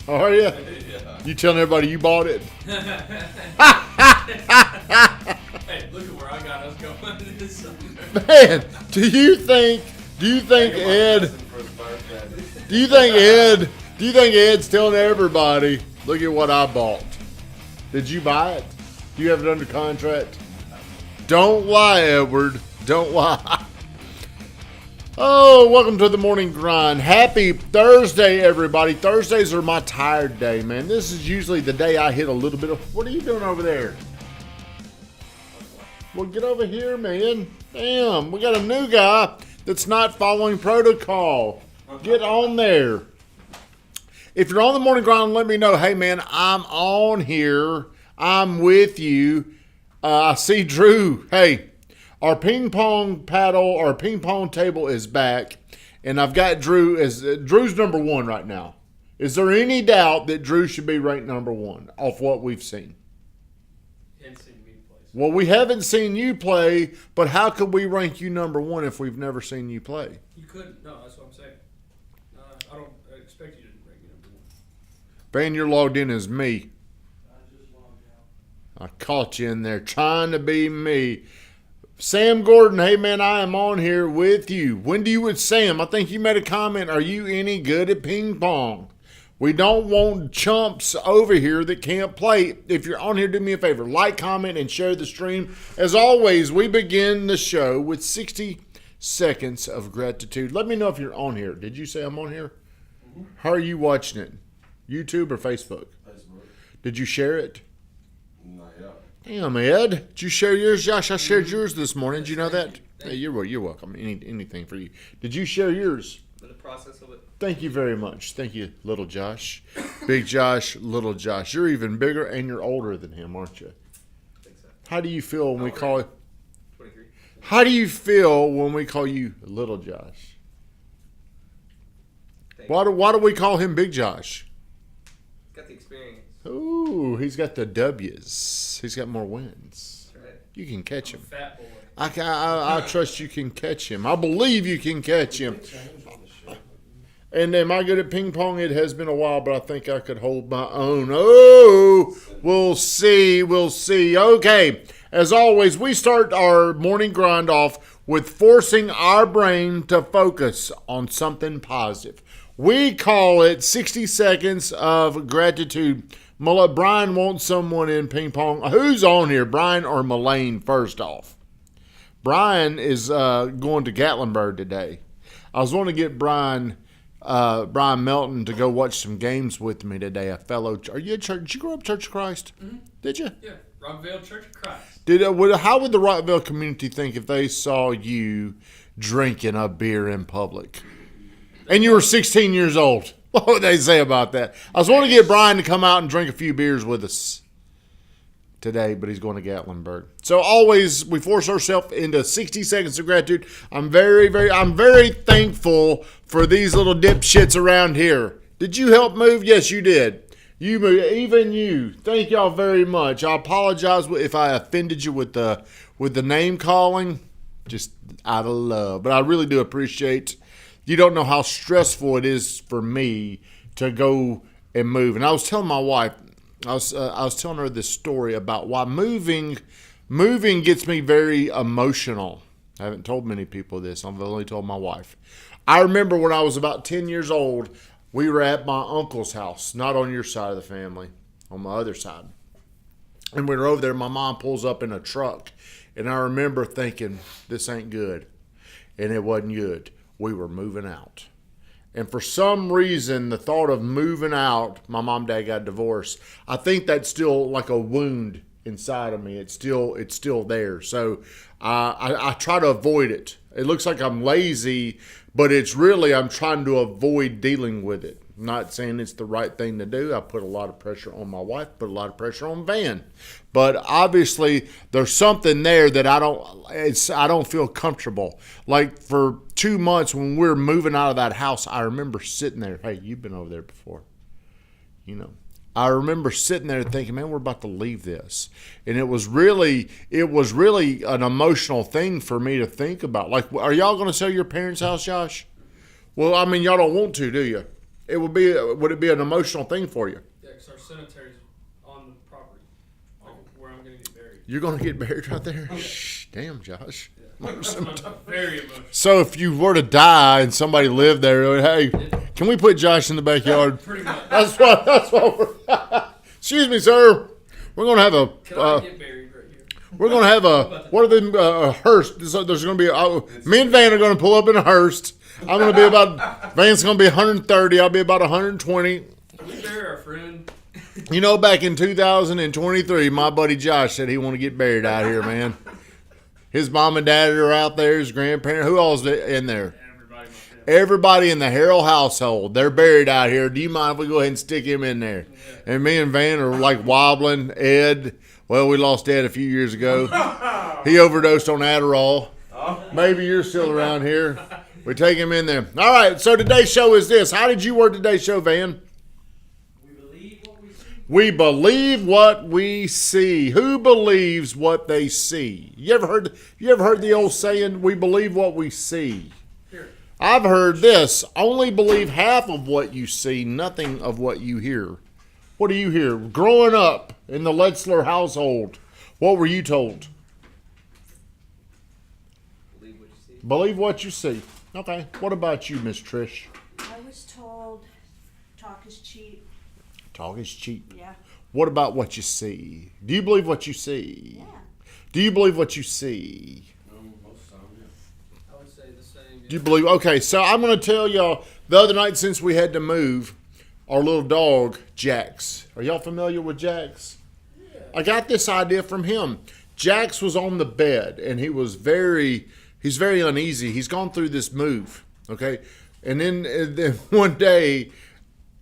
Oh, are you? Yeah. You telling everybody you bought it? Hey, look at where I got us going this summer. Man, do you think Ed? Do you think Ed's telling everybody, look at what I bought? Did you buy it? Do you have it under contract? Don't lie, Edward. Don't lie. Oh, welcome to the morning grind. Happy Thursday, everybody. Thursdays are my tired day, man. This is usually the day I hit a little bit of... What are you doing over there? Well, get over here, man. Damn, we got a new guy that's not following protocol. Get on there. If you're on the morning grind, let me know. Hey, man, I'm on here. I'm with you. I see Drew. Hey, our ping pong table is back, and I've got Drew Drew's number one right now. Is there any doubt that Drew should be ranked number one off what we've seen? Well, we haven't seen you play, but how could we rank you number one if we've never seen you play? You couldn't. No, that's what I'm saying. I don't expect you to rank me number one. Van, you're logged in as me. I just logged out. I caught you in there trying to be me. Sam Gordon, hey man, I am on here with you. When do you with Sam? I think you made a comment. Are you any good at ping pong? We don't want chumps over here that can't play. If you're on here, do me a favor. Like, comment, and share the stream. As always, we begin the show with 60 seconds of gratitude. Let me know if you're on here. Did you say I'm on here? Mm-hmm. How are you watching it? YouTube or Facebook? Facebook. Did you share it? Not yet. Damn, Ed. Did you share yours, Josh? I shared yours this morning. Did you know that? Hey, you're welcome. Anything for you. Did you share yours? For the process of it. Thank you very much. Thank you, little Josh. Big Josh, little Josh. You're even bigger and you're older than him, aren't you? I think so. How do you feel when we call it? 23. How do you feel when we call you little Josh? Why do we call him Big Josh? Got the experience. Ooh, he's got the W's. He's got more wins. That's right. You can catch him. Fat boy. I trust you can catch him. I believe you can catch him. And am I good at ping pong? It has been a while, but I think I could hold my own. Oh, we'll see. We'll see. Okay. As always, we start our morning grind off with forcing our brain to focus on something positive. We call it 60 seconds of gratitude. Brian wants someone in ping pong. Who's on here, Brian or Mullane, first off? Brian is going to Gatlinburg today. I was wanting to get Brian Melton to go watch some games with me today. A fellow, are you at church? Did you grow up Church of Christ? Mm-hmm. Did you? Yeah, Rockville Church of Christ. How would the Rockville community think if they saw you drinking a beer in public? And you were 16 years old. What would they say about that? I was wanting to get Brian to come out and drink a few beers with us today, but he's going to Gatlinburg. So always we force ourselves into 60 seconds of gratitude. I'm very thankful for these little dipshits around here. Did you help move? Yes, you did. You moved, even you. Thank y'all very much. I apologize if I offended you with the name calling, just out of love. But I really do appreciate. You don't know how stressful it is for me to go and move. And I was telling my wife. I was telling her this story about why moving gets me very emotional. I haven't told many people this. I've only told my wife. I remember when I was about 10 years old, we were at my uncle's house, not on your side of the family, on my other side. And we were over there. My mom pulls up in a truck. And I remember thinking, this ain't good. And it wasn't good. We were moving out. And for some reason, the thought of moving out, my mom and dad got divorced. I think that's still like a wound inside of me. It's still there. So I try to avoid it. It looks like I'm lazy, but it's really I'm trying to avoid dealing with it. I'm not saying it's the right thing to do. I put a lot of pressure on my wife, put a lot of pressure on Van. But obviously, there's something there that I don't feel comfortable. Like for 2 months when we were moving out of that house, I remember sitting there. Hey, you've been over there before. You know. I remember sitting there thinking, man, we're about to leave this. And it was really an emotional thing for me to think about. Like, are y'all going to sell your parents' house, Josh? Well, I mean, y'all don't want to, do you? it would be an emotional thing for you? Yeah, because our cemetery's on the property, like where I'm going to get buried. You're going to get buried right there? Damn, Josh. Yeah. Very emotional. So if you were to die and somebody lived there, hey, can we put Josh in the backyard? Pretty much. That's what we're. Excuse me, sir. We're gonna have a. Can I get buried right here? We're gonna have a. What are them? A hearse. So there's gonna be. Me and Van are gonna pull up in a hearse. I'm gonna be about. Van's gonna be 130. I'll be about 120. Can we bury our friend? You know, back in 2023, my buddy Josh said he want to get buried out here, man. His mom and dad are out there. His grandparents. Who all's in there? Everybody. Everybody in the Harrell household, they're buried out here. Do you mind if we go ahead and stick him in there? Yeah. And me and Van are like wobbling. Ed, well, we lost Ed a few years ago. He overdosed on Adderall. Maybe you're still around here. We take him in there. All right, so today's show is this. How did you word today's show, Van? We believe what we see. We believe what we see. Who believes what they see? You ever heard the old saying, we believe what we see? I've heard this, only believe half of what you see, nothing of what you hear. What do you hear? Growing up in the Letzler household, what were you told? Believe what you see. Believe what you see. Okay. What about you, Miss Trish? I was told talk is cheap. Talk is cheap. Yeah. What about what you see? Do you believe what you see? Yeah. Do you believe what you see? Most of the time, yeah. I would say the same. Yeah. Do you believe? Okay, so I'm going to tell y'all, the other night since we had to move, our little dog, Jax. Are y'all familiar with Jax? Yeah. I got this idea from him. Jax was on the bed, and he's very uneasy. He's gone through this move, okay? And then one day,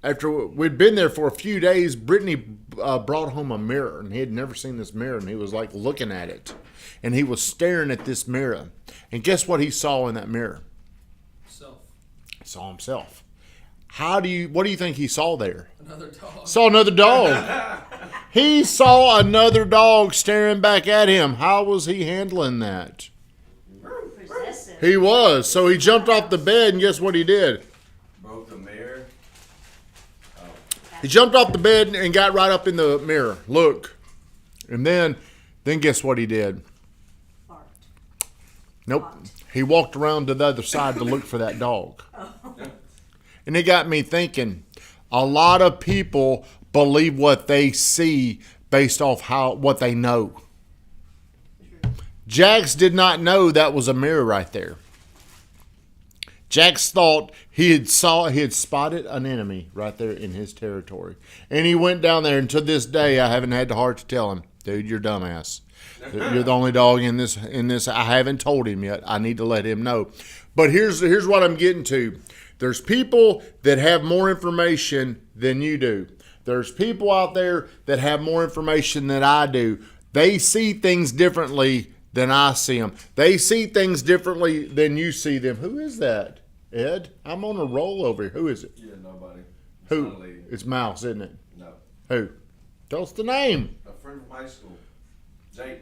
after we'd been there for a few days, Brittany brought home a mirror, and he had never seen this mirror, and he was like looking at it. And he was staring at this mirror. And guess what he saw in that mirror? Self. He saw himself. What do you think he saw there? Another dog. Saw another dog. He saw another dog staring back at him. How was he handling that? Possessive. He was. So he jumped off the bed, and guess what he did? Broke the mirror. He jumped off the bed and got right up in the mirror. Look. And then guess what he did? Barked. Nope. Walked. He walked around to the other side to look for that dog. And it got me thinking, a lot of people believe what they see based off what they know. Jax did not know that was a mirror right there. Jax thought he had spotted an enemy right there in his territory. And he went down there, and to this day I haven't had the heart to tell him, dude, you're dumbass. You're the only dog in this. I haven't told him yet. I need to let him know. But here's what I'm getting to. There's people that have more information than you do. There's people out there that have more information than I do. They see things differently than I see them. They see things differently than you see them. Who is that, Ed? I'm on a roll over here. Who is it? Yeah, nobody. It's Who? not a lady. It's Mouse, isn't it? No. Who? Tell us the name. A friend from high school. Jake.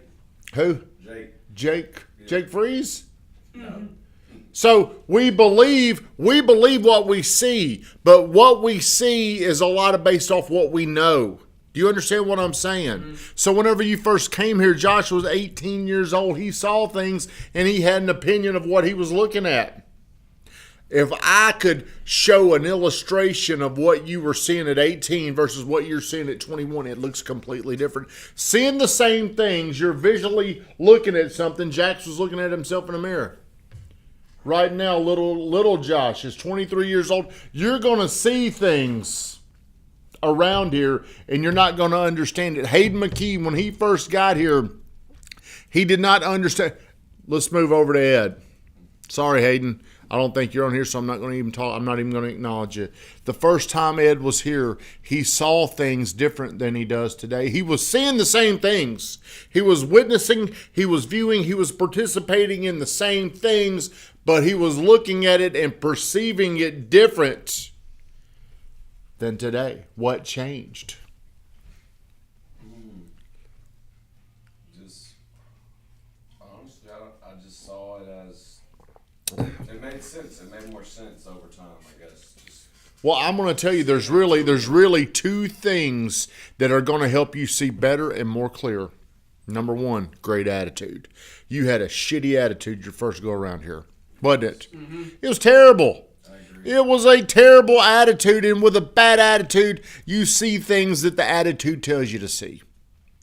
Who? Jake. Jake. Yeah. Jake Freeze? No. So we believe what we see, but what we see is a lot of based off what we know. Do you understand what I'm saying? Mm-hmm. So whenever you first came here, Josh was 18 years old. He saw things and he had an opinion of what he was looking at. If I could show an illustration of what you were seeing at 18 versus what you're seeing at 21, it looks completely different. Seeing the same things, you're visually looking at something. Jax was looking at himself in a mirror. Right now, little Josh is 23 years old. You're going to see things around here, and you're not going to understand it. Hayden McKee, when he first got here, he did not understand. Let's move over to Ed. Sorry, Hayden. I don't think you're on here, so I'm not going to even talk. I'm not even going to acknowledge you. The first time Ed was here, he saw things different than he does today. He was seeing the same things. He was witnessing, he was viewing, he was participating in the same things, but he was looking at it and perceiving it different than today. What changed? Just honestly, I just saw it as it made sense. It made more sense over time, I guess. Well, I'm going to tell you, there's really two things that are going to help you see better and more clear. Number one, great attitude. You had a shitty attitude your first go around here, wasn't it? Mm-hmm. It was terrible. It was a terrible attitude, and with a bad attitude, you see things that the attitude tells you to see.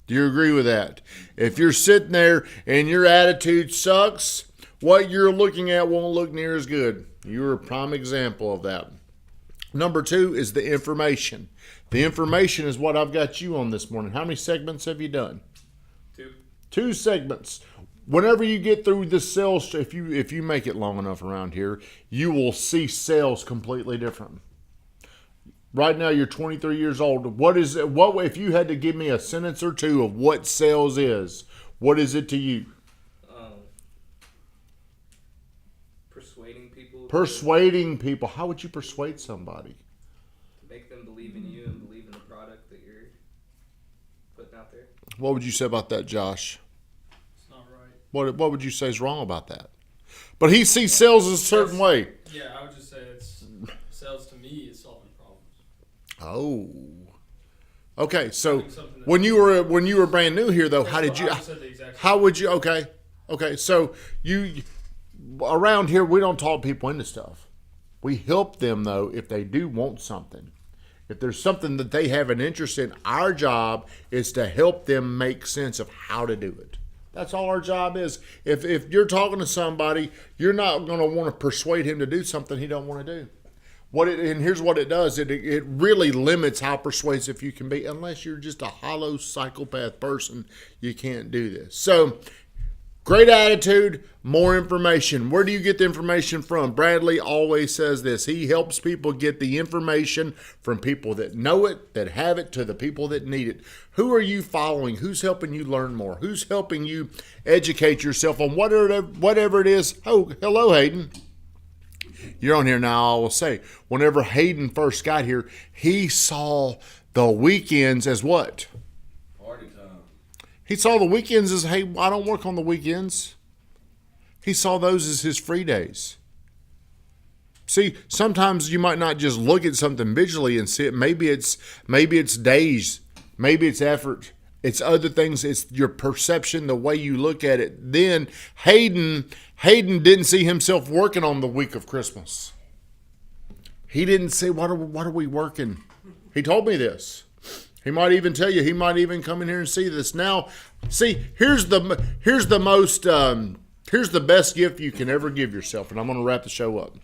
Do you agree with that? If you're sitting there and your attitude sucks, what you're looking at won't look near as good. You're a prime example of that. Number two is the information. The information is what I've got you on this morning. How many segments have you done? 2. 2 segments. Whenever you get through the sales, if you make it long enough around here, you will see sales completely different. Right now, you're 23 years old. What if you had to give me a sentence or two of what sales is? What is it to you? Persuading people. Persuading people. How would you persuade somebody? To make them believe in you and believe in the product that you're putting out there. What would you say about that, Josh? It's not right. What would you say is wrong about that? But he sees sales a certain way. Yeah, I would just say sales to me is solving problems. Oh. Okay, so when you were brand new here though, how did you how would you okay, so you around here we don't talk people into stuff. We help them though if they do want something. If there's something that they have an interest in, our job is to help them make sense of how to do it. That's all our job is. If you're talking to somebody, you're not going to want to persuade him to do something he don't want to do. And here's what it does. It really limits how persuasive you can be. Unless you're just a hollow psychopath person, you can't do this. So, great attitude, more information. Where do you get the information from? Bradley always says this. He helps people get the information from people that know it, that have it, to the people that need it. Who are you following? Who's helping you learn more? Who's helping you educate yourself on whatever it is? Oh, hello, Hayden. You're on here now. I will say, whenever Hayden first got here, he saw the weekends as what? Party time. He saw the weekends as, hey, I don't work on the weekends. He saw those as his free days. See, sometimes you might not just look at something visually and see it. Maybe it's days. Maybe it's effort. It's other things. It's your perception, the way you look at it. Then Hayden didn't see himself working on the week of Christmas. He didn't say, what are we working? He told me this. He might even tell you. He might even come in here and see this. Now, see, here's the best gift you can ever give yourself, and I'm going to wrap the show up.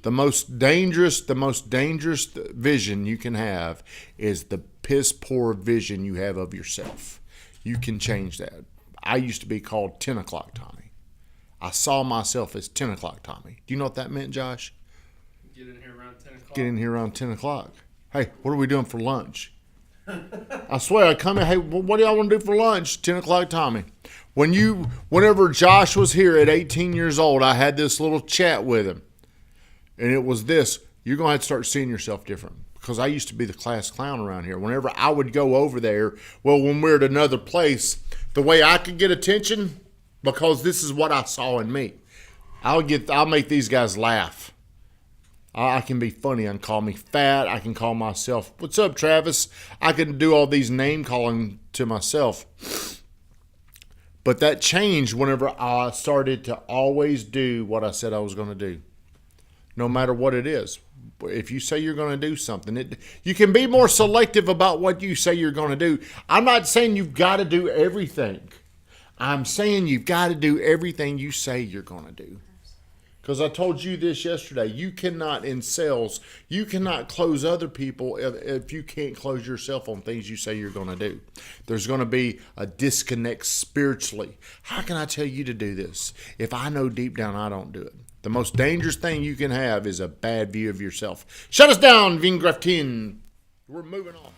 The most dangerous vision you can have is the piss poor vision you have of yourself. You can change that. I used to be called 10 o'clock Tommy. I saw myself as 10 o'clock Tommy. Do you know what that meant, Josh? Get in here around 10 o'clock. Get in here around 10 o'clock. Hey, what are we doing for lunch? I swear, I come in, hey, what do y'all want to do for lunch? 10 o'clock Tommy. Whenever Josh was here at 18 years old, I had this little chat with him. And it was this: you're going to have to start seeing yourself different. Because I used to be the class clown around here. Whenever I would go over there, when we're at another place, the way I could get attention, because this is what I saw in me, I'll make these guys laugh. I can be funny. I can call me fat. I can call myself, what's up, Travis? I can do all these name calling to myself. But that changed whenever I started to always do what I said I was going to do. No matter what it is. If you say you're going to do something, you can be more selective about what you say you're going to do. I'm not saying you've got to do everything. I'm saying you've got to do everything you say you're going to do. Because I told you this yesterday. You cannot, in sales, you cannot close other people if you can't close yourself on things you say you're going to do. There's going to be a disconnect spiritually. How can I tell you to do this if I know deep down I don't do it? The most dangerous thing you can have is a bad view of yourself. Shut us down, Vingraftin. We're moving on.